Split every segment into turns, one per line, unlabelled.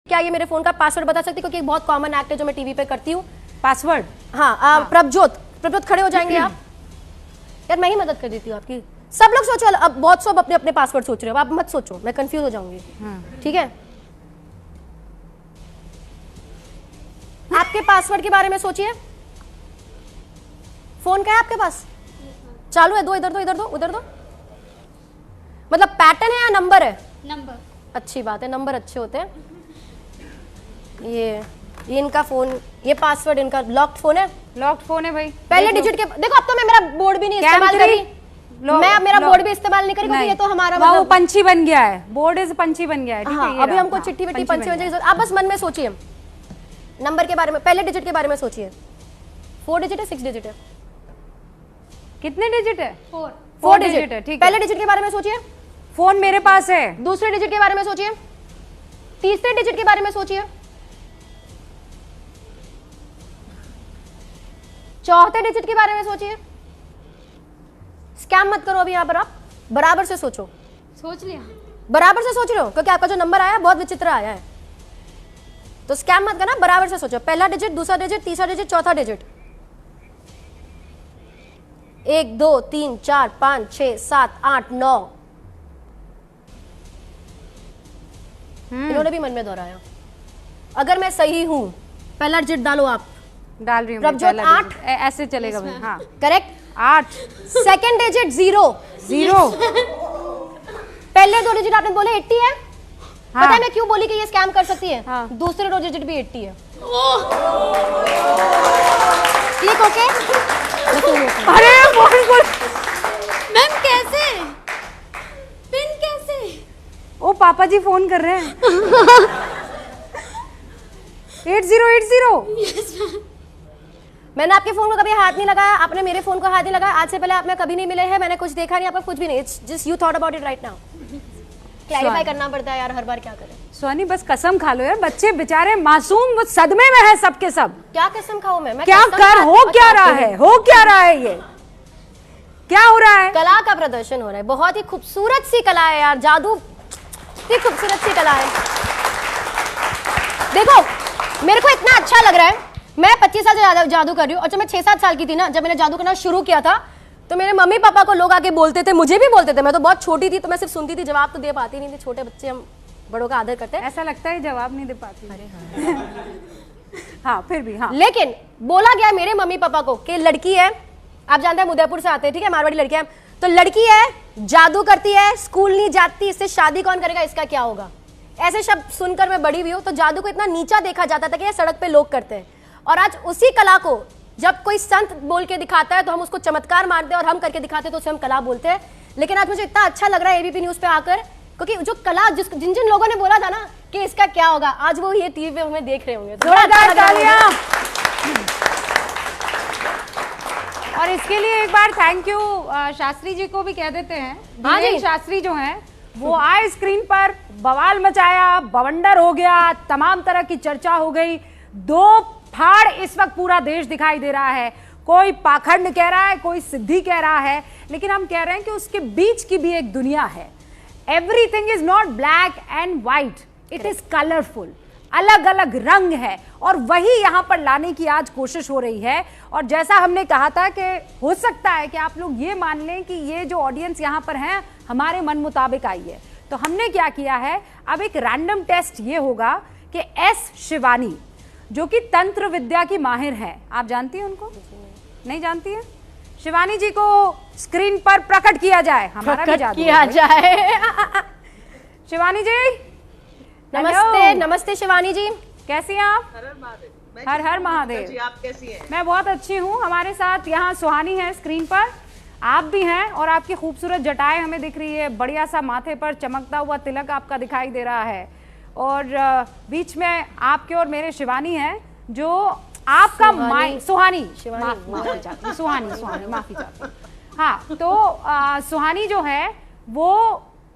क्या ये मेरे फोन का पासवर्ड बता सकती है, क्योंकि एक बहुत कॉमन एक्ट है जो मैं टीवी पे करती हूँ।
पासवर्ड?
हाँ, प्रभजोत खड़े हो जाएंगे आप। यार मैं ही मदद कर देती हूँ आपकी। सब लोग सोचो, अब बहुत सब अपने अपने पासवर्ड सोच रहे हो, आप मत सोचो, मैं कंफ्यूज हो जाऊंगी। ठीक है, आपके पासवर्ड के बारे में सोचिए। फोन का है आपके पास? चालू है? दो इधर दो, इधर दो, उधर दो। मतलब पैटर्न है या नंबर है?
नंबर।
अच्छी बात है, नंबर अच्छे होते हैं। ये इनका फोन, ये पासवर्ड इनका लॉक्ड फोन है।
लॉक्ड फोन है भाई।
पहले डिजिट के देखो, अब तो मैं मेरा बोर्ड भी नहीं इस्तेमाल कर रही। मैं अब मेरा बोर्ड भी इस्तेमाल नहीं करी, क्योंकि ये तो हमारा
वो पंछी बन गया है, बोर्ड इज पंछी बन गया है। ठीक है,
अभी हमको चिट्ठी विट्ठी पंछी बन जाएगी। आप बस मन में सोचिए, नंबर के बारे में, पहले डिजिट के बारे में सोचिए। 4 डिजिट है, 6 डिजिट है?
कितने डिजिट है?
4 डिजिट
है। ठीक,
पहले डिजिट के बारे में सोचिए।
फोन मेरे पास है।
दूसरे डिजिट के बारे में सोचिए। तीसरे डिजिट के बारे में सोचिए। चौथे डिजिट के बारे में सोचिए। स्कैम मत करो अभी यहाँ पर, आप बराबर से सोचो।
सोच लिया?
बराबर से सोच रहे हो, क्योंकि आपका जो नंबर आया बहुत विचित्र आया है, तो स्कैम मत करना, बराबर से सोचो। पहला डिजिट, दूसरा डिजिट, तीसरा डिजिट, चौथा डिजिट। 1 2 3 4 5 6 7 8 9। इन्होंने भी मन में दोहराया। अगर मैं सही हूं, पहला डिजिट डालो आप।
डाल रही हूँ।
प्रभजोत 8
ऐसे चलेगा भाई। हाँ,
करेक्ट।
8।
Second digit 0। पहले 2 डिजिट आपने बोले 80 है।
हाँ।
पता है मैं क्यों बोली कि ये स्कैम कर सकती है?
हाँ।
दूसरे 2 डिजिट भी 80 है। Click okay?
अरे बोल
मैम कैसे? पिन कैसे?
ओ पापा जी फोन कर रहे हैं। 8080।
मैंने आपके फोन को कभी हाथ नहीं लगाया, आपने मेरे फोन को हाथ नहीं लगाया। आज से पहले आप में कभी नहीं मिले हैं, मैंने कुछ देखा नहीं, आपका कुछ भी नहीं। It's just you thought about it right now. Clarify करना पड़ता है यार, हर बार क्या करें।
सोनी बस कसम खा लो यार, बच्चे बेचारे मासूम वो सदमे में है सबके सब।
क्या कसम खाऊं मैं
क्या कर हो क्या रहा है, हो क्या रहा है, ये क्या हो रहा है?
कला का प्रदर्शन हो रहा है, बहुत ही खूबसूरत सी कला है यार, जादू, इतनी खूबसूरत सी कला है। देखो मेरे को इतना अच्छा लग रहा है, मैं 25 साल से जादू कर रही हूँ, और जब मैं 6-7 साल की थी ना, जब मैंने जादू करना शुरू किया था, तो मेरे मम्मी पापा को लोग आके बोलते थे, मुझे भी बोलते थे। मैं तो बहुत छोटी थी, तो मैं सिर्फ सुनती थी, जवाब तो दे पाती नहीं थी। छोटे बच्चे, हम बड़ों का आदर करते हैं।
ऐसा लगता है जवाब नहीं दे पाती। अरे हाँ फिर भी हाँ।
लेकिन बोला गया मेरे मम्मी पापा को कि लड़की है, आप जानते हैं उदयपुर से आते हैं, ठीक है, मारवाड़ी लड़की है, तो लड़की है, जादू करती है, स्कूल नहीं जाती, इससे शादी कौन करेगा, इसका क्या होगा। ऐसे शब्द सुनकर मैं बड़ी हुई हूँ। तो जादू को इतना नीचा देखा जाता था कि ये सड़क पे लोग करते हैं, और आज उसी कला को जब कोई संत बोल के दिखाता है तो हम उसको चमत्कार मानते हैं, और हम करके दिखाते हैं तो उसे हम कला बोलते हैं। लेकिन आज मुझे इतना अच्छा लग रहा है एबीपी न्यूज पे आकर, क्योंकि जो कला जिन जिन लोगों ने बोला था ना कि इसका क्या होगा, आज वो ये टीवी पे हमें देख रहे होंगे।
जोरदार तालियां। और इसके लिए एक बार थैंक यू शास्त्री जी को भी कह देते हैं।
हाँ जी,
शास्त्री जो हैं वो आए स्क्रीन पर, बवाल मचाया, बवंडर हो गया, तमाम तरह की चर्चा हो गई। 2 फाड़ इस वक्त पूरा देश दिखाई दे रहा है। कोई पाखंड कह रहा है, कोई सिद्धि कह रहा है, लेकिन हम कह रहे हैं कि उसके बीच की भी एक दुनिया है। Everything is not black and white, it is colourful, अलग अलग रंग है, और वही यहां पर लाने की आज कोशिश हो रही है। और जैसा हमने कहा था कि हो सकता है कि आप लोग ये मान लें कि ये जो ऑडियंस यहां पर है हमारे मन मुताबिक आई है, तो हमने क्या किया है, अब एक रैंडम टेस्ट ये होगा कि एस शिवानी जो कि तंत्र विद्या की माहिर है, आप जानती हैं उनको? नहीं जानती है? शिवानी जी को स्क्रीन पर प्रकट किया जाए, हमारा भी जादू
किया जाए।
शिवानी जी
नमस्ते। नमस्ते शिवानी जी,
कैसी हैं आप? हर हर महादेव
जी, आप कैसी हैं?
मैं बहुत अच्छी हूँ। हमारे साथ यहाँ सुहानी है स्क्रीन पर, आप भी हैं, और आपकी खूबसूरत जटाएं हमें दिख रही है, बढ़िया सा माथे पर चमकता हुआ तिलक आपका दिखाई दे रहा है, और बीच में आपके और मेरे शिवानी है जो आपका सुहानी माफी चाहती। हाँ, तो सुहानी जो है वो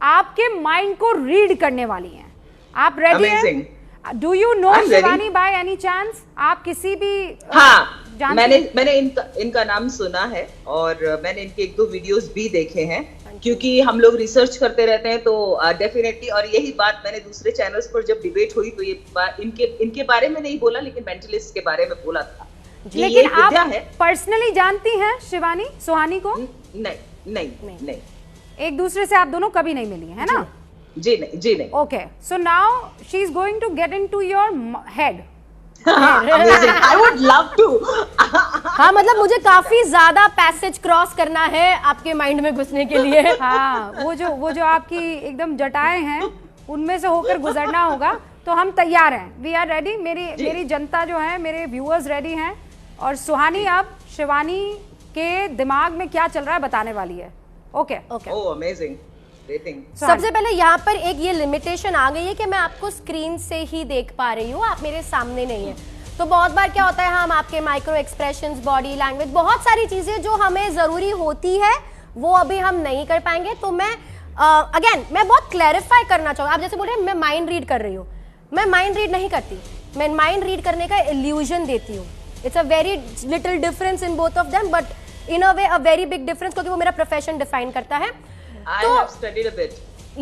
आपके माइंड को रीड करने वाली हैं। आप रेडी हैं? Do you know Shivani by any chance? आप किसी भी
हाँ, मैंने इनका नाम सुना है, और मैंने इनके 1-2 वीडियोस भी देखे हैं, क्योंकि हम लोग रिसर्च करते रहते हैं, तो डेफिनेटली। और यही बात मैंने दूसरे चैनल्स पर जब डिबेट हुई तो ये इनके बारे में नहीं बोला, लेकिन मेंटलिस्ट के बारे में बोला था।
लेकिन आप पर्सनली जानती हैं शिवानी सुहानी को?
नहीं।
एक दूसरे से आप दोनों कभी नहीं मिली है ना?
जी नहीं।
Okay, so now she is going to get into your head.
I would love to.
हाँ, मतलब मुझे काफी ज्यादा पैसेज क्रॉस करना है आपके माइंड में घुसने के लिए।
हाँ, वो जो आपकी एकदम जटाएं हैं उनमें से होकर गुजरना होगा। तो हम तैयार हैं, वी आर रेडी। मेरी जनता जो है, मेरे व्यूअर्स रेडी हैं। और सुहानी अब शिवानी के दिमाग में क्या चल रहा है बताने वाली है। ओके।
Oh, amazing.
सबसे पहले यहाँ पर एक ये लिमिटेशन आ गई है कि मैं आपको स्क्रीन से ही देख पा रही हूँ, आप मेरे सामने नहीं है। तो बहुत बार क्या होता है, हम आपके माइक्रो एक्सप्रेशंस, बॉडी लैंग्वेज, बहुत सारी चीजें जो हमें जरूरी होती है वो अभी हम नहीं कर पाएंगे। तो मैं अगेन मैं बहुत क्लैरिफाई करना चाहूँगा। आप जैसे बोल रहे हैं मैं माइंड रीड कर रही हूँ, मैं माइंड रीड नहीं करती, मैं माइंड रीड करने का इल्यूजन देती हूँ। It's a very little difference in both of them, but in a way a very big difference, क्योंकि वो मेरा प्रोफेशन डिफाइन करता है।
I have studied a bit.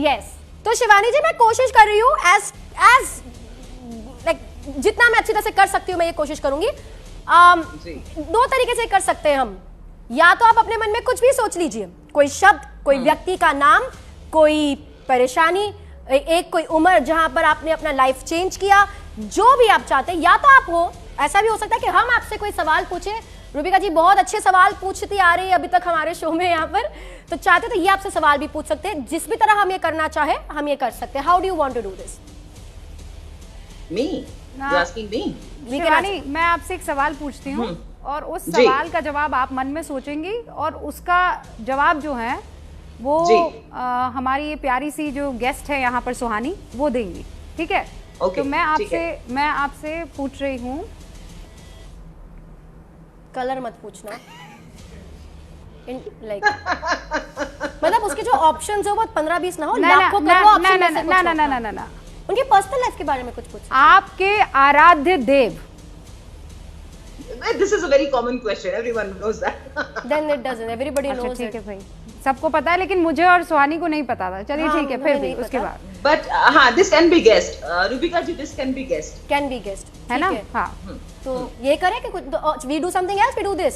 Yes. तो शिवानी जी मैं कोशिश कर रही हूँ as like जितना मैं अच्छी तरह से कर सकती हूँ मैं ये कोशिश करूंगी। दो तरीके से कर सकते हैं हम। या तो आप अपने मन में कुछ भी सोच लीजिए, कोई शब्द, कोई व्यक्ति का नाम, कोई परेशानी, एक कोई उम्र जहां पर आपने अपना लाइफ चेंज किया, जो भी आप चाहते हैं। या तो आप हो, ऐसा भी हो सकता है कि हम आपसे कोई सवाल पूछे। रूबिका जी बहुत अच्छे सवाल पूछती आ रही है अभी तक हमारे शो में यहाँ पर, तो चाहते तो ये आपसे सवाल भी पूछ सकते हैं। जिस भी तरह हम ये करना चाहे हम ये कर सकते हैं। How do you want to do this?
Me? You're asking me?
Shivani, मैं आपसे एक सवाल पूछती हूँ और उस सवाल का जवाब आप मन में सोचेंगी और उसका जवाब जो है वो हमारी ये प्यारी सी जो गेस्ट है यहाँ पर सुहानी वो देंगी, ठीक है? तो मैं आपसे पूछ रही हूँ।
कलर मत पूछना, लाइक मतलब उसके जो ऑप्शंस हो वो 15-20 ना हो, लाखों करोड़ों ऑप्शन में से कुछ हो।
ना
उनकी पर्सनल लाइफ के बारे में कुछ पूछ।
आपके आराध्य देव।
This is a very common question. Everyone knows that.
Then it doesn't. Everybody knows it.
ठीक है भाई, सबको पता है, लेकिन मुझे और सुहानी को नहीं पता था। चलिए ठीक है, फिर भी उसके बाद।
But हाँ, this can be guessed. Rubika ji, this can be guessed.
Can be guessed.
है ना? हाँ।
तो ये करें कि कुछ we do something else, we do this.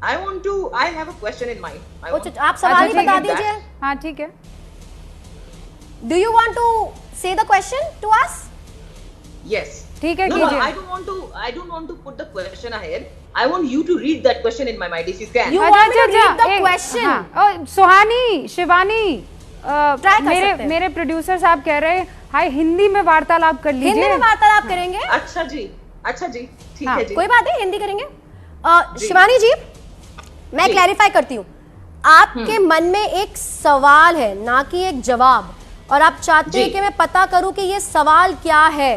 I have a question in mind.
आप सवाल ही बता दीजिए।
हाँ ठीक है।
Do you want to say the question to us?
Yes.
ठीक है,
कीजिए। I don't want to put the question ahead. I want you to read that question in my mind if you can.
You want me to read the question?
सुहानी, शिवानी, मेरे producer साहब कह रहे हैं हाय हिंदी में वार्तालाप कर लीजिए।
हिंदी में वार्तालाप करेंगे?
अच्छा जी, ठीक है जी।
कोई बात नहीं, हिंदी करेंगे। शिवानी जी, मैं क्लैरिफाई करती हूँ। आपके मन में एक सवाल है, ना कि एक जवाब, और आप चाहते हैं कि मैं पता करूं कि ये सवाल क्या है।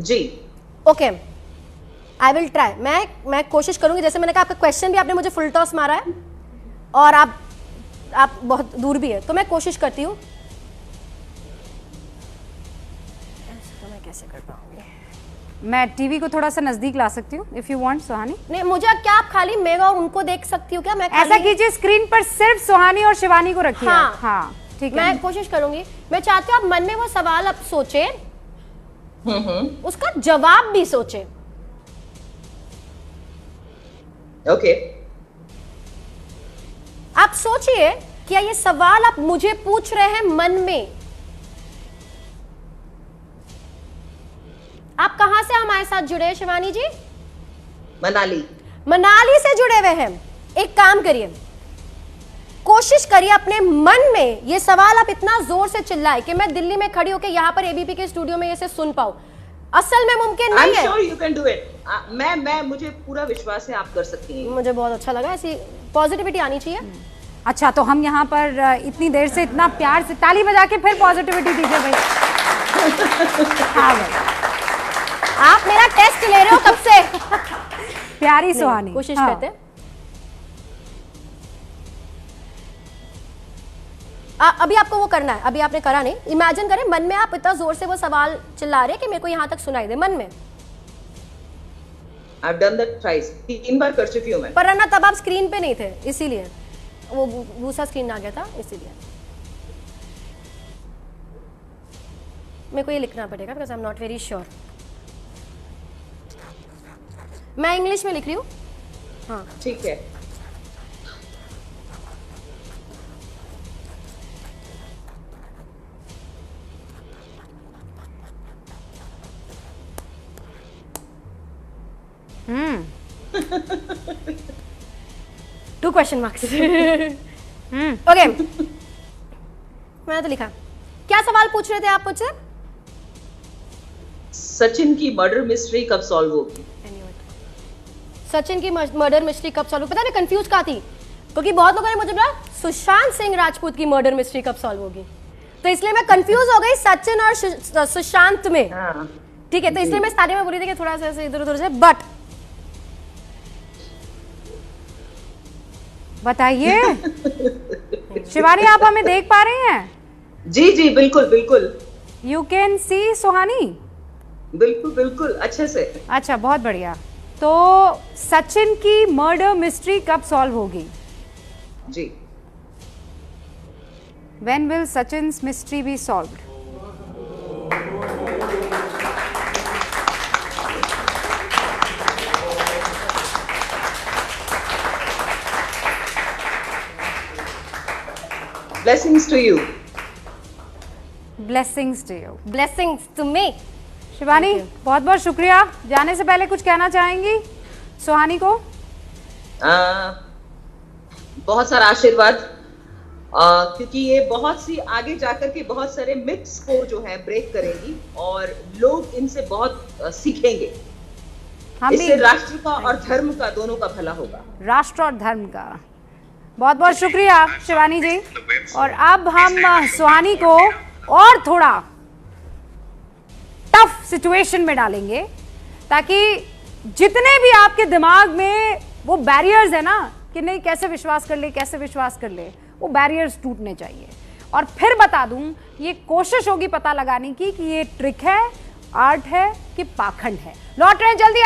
जी।
Okay, I will try. मैं कोशिश करूंगी। जैसे मैंने कहा आपका क्वेश्चन भी आपने मुझे फुल टॉस मारा है और आप बहुत दूर भी है, तो मैं कोशिश करती हूँ। तो मैं कैसे कर पाऊंगी?
मैं टीवी को थोड़ा सा नजदीक ला सकती हूँ इफ यू वांट सुहानी।
नहीं, मुझे क्या आप खाली मैं और उनको देख सकती हूँ क्या? मैं
ऐसा कीजिए, स्क्रीन पर सिर्फ सुहानी और शिवानी को रखिए। हाँ ठीक है,
मैं कोशिश करूंगी। मैं चाहती हूँ आप मन में वो सवाल आप सोचे, उसका जवाब भी सोचे।
ओके।
आप सोचिए क्या ये सवाल आप मुझे पूछ रहे हैं मन में। आप कहां से हमारे साथ जुड़े हैं शिवानी जी? मनाली से जुड़े हुए हैं। एक काम करिए, कोशिश करिए अपने मन में ये सवाल आप इतना जोर से चिल्लाए कि मैं दिल्ली में खड़ी होकर यहाँ पर एबीपी के स्टूडियो में इसे सुन पाऊं। असल में मुमकिन नहीं है।
I'm sure you can do it. मैं मुझे पूरा विश्वास है आप कर सकती हैं।
मुझे बहुत अच्छा लगा, ऐसी पॉजिटिविटी आनी चाहिए।
अच्छा, तो हम यहाँ पर इतनी देर से इतना प्यार से ताली बजा के फिर पॉजिटिविटी दीजिए भाई। हाँ भाई,
आप मेरा टेस्ट ले रहे हो कब से?
प्यारी सुहानी,
कोशिश करते हैं। अभी आपको वो करना है, अभी आपने करा नहीं। इमेजिन करें मन में आप इतना जोर से वो सवाल चिल्ला रहे हैं कि मेरे को यहाँ तक सुनाई दे मन में।
I've done that twice. 3 बार कर चुकी हूँ मैं।
पर अन्ना तब आप स्क्रीन पे नहीं थे, इसीलिए। वो दूसरा स्क्रीन आ गया था इसीलिए मेरे को ये लिखना पड़ेगा because I am not very sure. मैं इंग्लिश में लिख रही हूँ। हाँ
ठीक है।
To question marks. ओके मैंने तो लिखा। क्या सवाल पूछ रहे थे आप मुझसे?
सचिन की मर्डर मिस्ट्री कब सॉल्व होगी?
सचिन की मर्डर मिस्ट्री कब सॉल्व? पता है मैं कंफ्यूज कहाँ थी, क्योंकि बहुत लोगों ने मुझे बोला सुशांत सिंह राजपूत की मर्डर मिस्ट्री कब सॉल्व होगी, तो इसलिए मैं कंफ्यूज हो गई सचिन और सुशांत में।
हाँ।
ठीक है, तो इसलिए मैं स्टार्टिंग में बोली थी कि थोड़ा सा ऐसे इधर उधर से, बट
बताइए शिवानी, आप हमें देख पा रही हैं?
जी जी बिल्कुल बिल्कुल।
यू कैन सी सुहानी?
बिल्कुल बिल्कुल अच्छे से।
अच्छा, बहुत बढ़िया। तो सचिन की मर्डर मिस्ट्री कब सॉल्व होगी?
जी।
When will Sachin's mystery be solved?
Blessings to you.
Blessings to you.
Blessings to me.
Shivani, बहुत बहुत शुक्रिया। जाने से पहले कुछ कहना चाहेंगी सुहानी को?
बहुत सारा आशीर्वाद, क्योंकि ये बहुत सी आगे जाकर के बहुत सारे मिथ्स को जो है ब्रेक करेंगी और लोग इनसे बहुत सीखेंगे। इससे राष्ट्र का और धर्म का दोनों का भला होगा।
राष्ट्र और धर्म का। बहुत बहुत शुक्रिया शिवानी जी। और अब हम सुहानी को और थोड़ा टफ सिचुएशन में डालेंगे, ताकि जितने भी आपके दिमाग में वो बैरियर्स है ना कि नहीं कैसे विश्वास कर ले, कैसे विश्वास कर ले, वो बैरियर्स टूटने चाहिए। और फिर बता दूं, ये कोशिश होगी पता लगाने की कि ये ट्रिक है, आर्ट है कि पाखंड है। लौट रहे हैं जल्दी।